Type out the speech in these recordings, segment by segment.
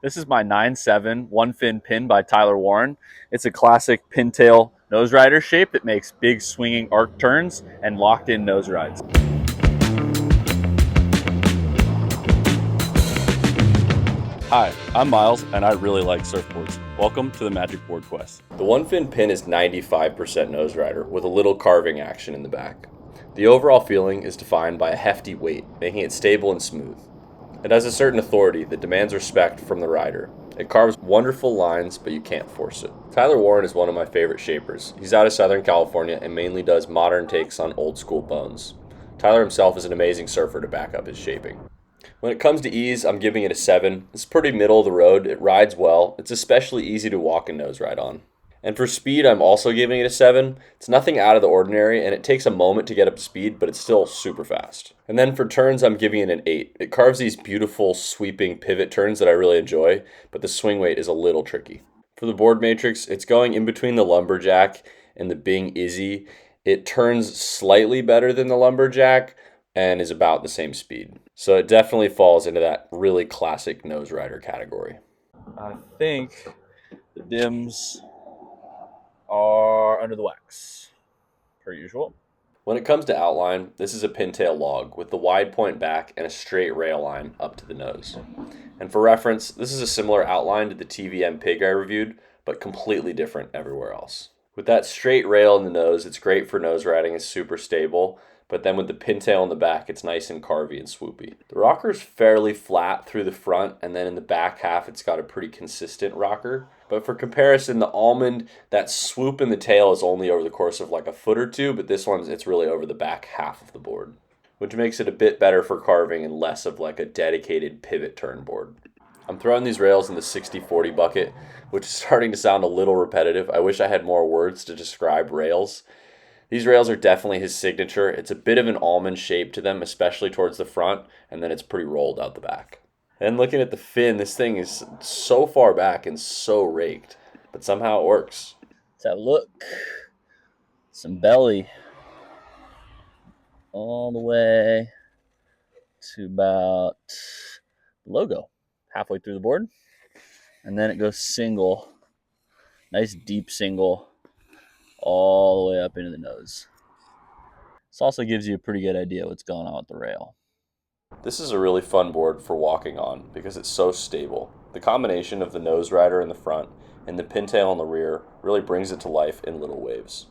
This is my 9.7 one fin pin by Tyler Warren. It's a classic pintail nose rider shape that makes big swinging arc turns and locked in nose rides. Hi, I'm Miles and I really like surfboards. Welcome to the Magic Board Quest. The one fin pin is 95% nose rider with a little carving action in the back. The overall feeling is defined by a hefty weight, making it stable and smooth. It has a certain authority that demands respect from the rider. It carves wonderful lines, but you can't force it. Tyler Warren is one of my favorite shapers. He's out of Southern California and mainly does modern takes on old school bones. Tyler himself is an amazing surfer to back up his shaping. When it comes to ease, I'm giving it a 7. It's pretty middle of the road, it rides well, it's especially easy to walk and nose ride on. And for speed, I'm also giving it a 7. It's nothing out of the ordinary, and it takes a moment to get up to speed, but it's still super fast. And then for turns, I'm giving it an 8. It carves these beautiful, sweeping pivot turns that I really enjoy, but the swing weight is a little tricky. For the board matrix, it's going in between the Lumberjack and the Bing Izzy. It turns slightly better than the Lumberjack and is about the same speed. So it definitely falls into that really classic nose rider category. I think the dims are under the wax, per usual. When it comes to outline, this is a pintail log with the wide point back and a straight rail line up to the nose. And for reference, this is a similar outline to the TVM pig I reviewed, but completely different everywhere else. With that straight rail in the nose, it's great for nose riding, it's super stable, but then with the pintail in the back, it's nice and carvy and swoopy. The rocker is fairly flat through the front, and then in the back half, it's got a pretty consistent rocker. But for comparison, the almond, that swoop in the tail is only over the course of like a foot or two, but this one's, it's really over the back half of the board, which makes it a bit better for carving and less of like a dedicated pivot turn board. I'm throwing these rails in the 60-40 bucket, which is starting to sound a little repetitive. I wish I had more words to describe rails. These rails are definitely his signature. It's a bit of an almond shape to them, especially towards the front, and then it's pretty rolled out the back. And looking at the fin, this thing is so far back and so raked, but somehow it works. Let's have a look. Some belly all the way to about the logo, halfway through the board. And then it goes single, nice deep single, all the way up into the nose. This also gives you a pretty good idea what's going on with the rail. This is a really fun board for walking on because it's so stable. The combination of the nose rider in the front and the pintail in the rear really brings it to life in little waves.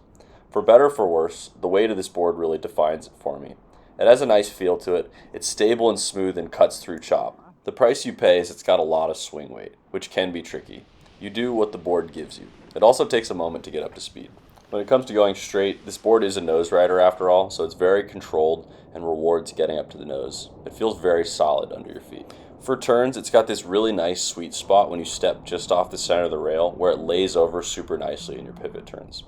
For better or for worse, the weight of this board really defines it for me. It has a nice feel to it, it's stable and smooth and cuts through chop. The price you pay is it's got a lot of swing weight, which can be tricky. You do what the board gives you. It also takes a moment to get up to speed. When it comes to going straight, this board is a nose rider after all, so it's very controlled and rewards getting up to the nose. It feels very solid under your feet. For turns, it's got this really nice sweet spot when you step just off the center of the rail where it lays over super nicely in your pivot turns.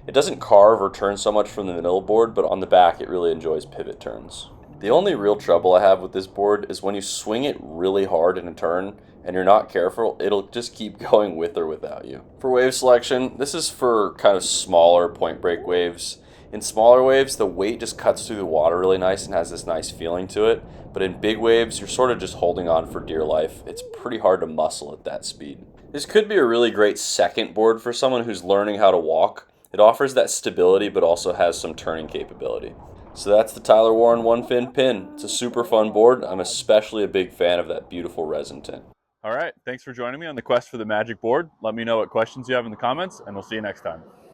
It doesn't carve or turn so much from the middle board, but on the back it really enjoys pivot turns. The only real trouble I have with this board is when you swing it really hard in a turn and you're not careful, it'll just keep going with or without you. For wave selection, this is for kind of smaller point break waves. In smaller waves, the weight just cuts through the water really nice and has this nice feeling to it. But in big waves, you're sort of just holding on for dear life. It's pretty hard to muscle at that speed. This could be a really great second board for someone who's learning how to walk. It offers that stability but also has some turning capability. So that's the Tyler Warren one fin pin. It's a super fun board. I'm especially a big fan of that beautiful resin tint. All right, thanks for joining me on the quest for the Magic Board. Let me know what questions you have in the comments, and we'll see you next time.